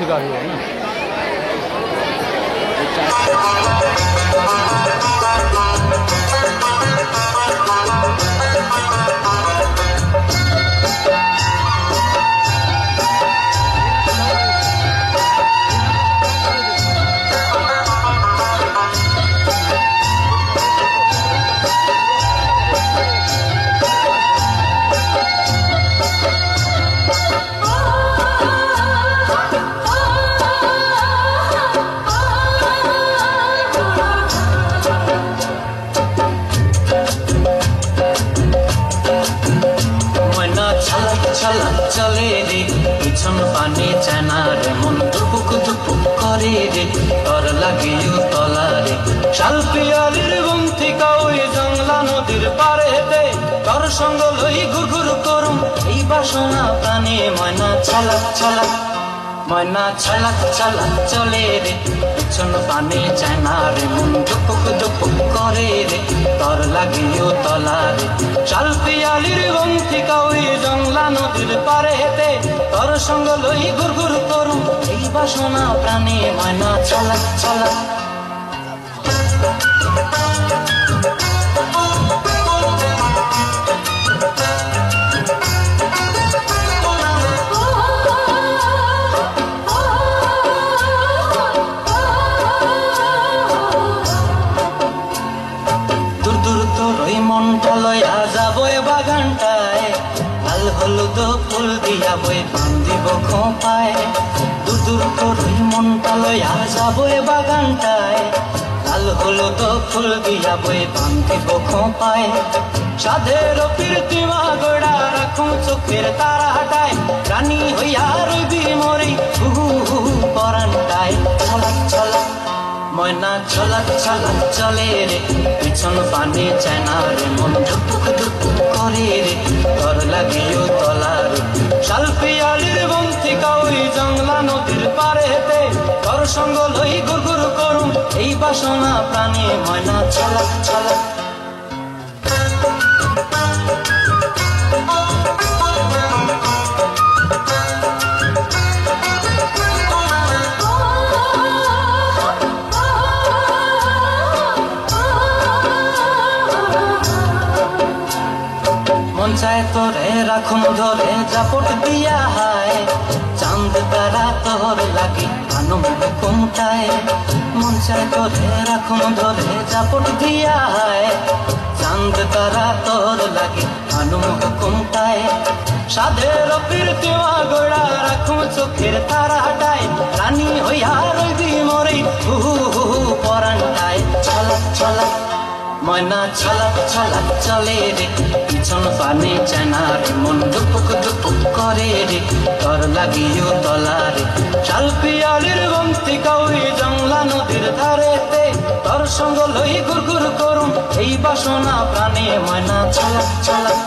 থেকে আসবে না। চলে রে পিছন পানে চানার মন দুপুক দুপুক করে রে তর লাগিও তলারে শাল পিয়ালির বন্থিকা ওই জংলা নদীর পারে হেতে তর সঙ্গ লই ঘুরঘুর করুম এই বাসনা প্রাণে ময়না ছলাক ছলাক ময়না ছলাক ছলাক চলে রে পিছন পানে চানার মন দুপুক দুপুক করে রে তর লাগিও তলারে শাল পিয়ালির বন্থিকা ওই জংলা নদীর পারে হেতে তর সঙ্গ লই ঘুরঘুর করুম এই বাসনা প্রাণে ময়না ছলাক ছলাক মনটা লয়া যাবো বাগানটায় লাল হলুদ ফুল দিয়া বই পান দিব খোঁপায় দূর দূর তোর ওই মনটা লয়া যাবো বাগানটায় লাল হলুদ ফুল দিয়া বই পান দিব খোঁপায় সাধের প্রীতিমা গোড়া রাখুন চোখের তারা হাটায় রানী হইয়া রইবি মরি হু হু পরানটায় ছলাক ছলাক ময়না ছলাক ছলাক চলে রে পিছন পানে চায়নার মন ধুপুক ধুপুক করে রে তর লাগিও তলার শাল পিয়ালির বন্থিকা ওই জংলা নদীর পারে হেতে তর সঙ্গ লই ঘুরঘুর করুম এই বাসনা প্রাণে ময়না ছলাক ছলাক মন চায় তোরে রাখুন ধরে জাপট দিয়া হায় চাঁদ তারা তোর লাগি আনুম কুমটায় মন চায় তোরে রাখুন ধরে জাপট দিয়া হায় চাঁদ তারা তোর লাগি আনুম কুমটায় সাধের প্রীতিমা গোড়া রাখুন চোখের তারা হাটায় রানী হইয়া রইবি মরি হু হু পরানটায় ছলাক ছলাক ময়না ছলাক ছলাক চলে রে পিছন পানে চায়নার মন দুপুক দুপুক করে রে তর লাগিও তলারে শাল পিয়ালির বন্থিকা ওই জংলা নদীর ধারেতে তর সঙ্গ লই ঘুরঘুর করুম এই বাসনা প্রাণে ময়না ছলাক ছলাক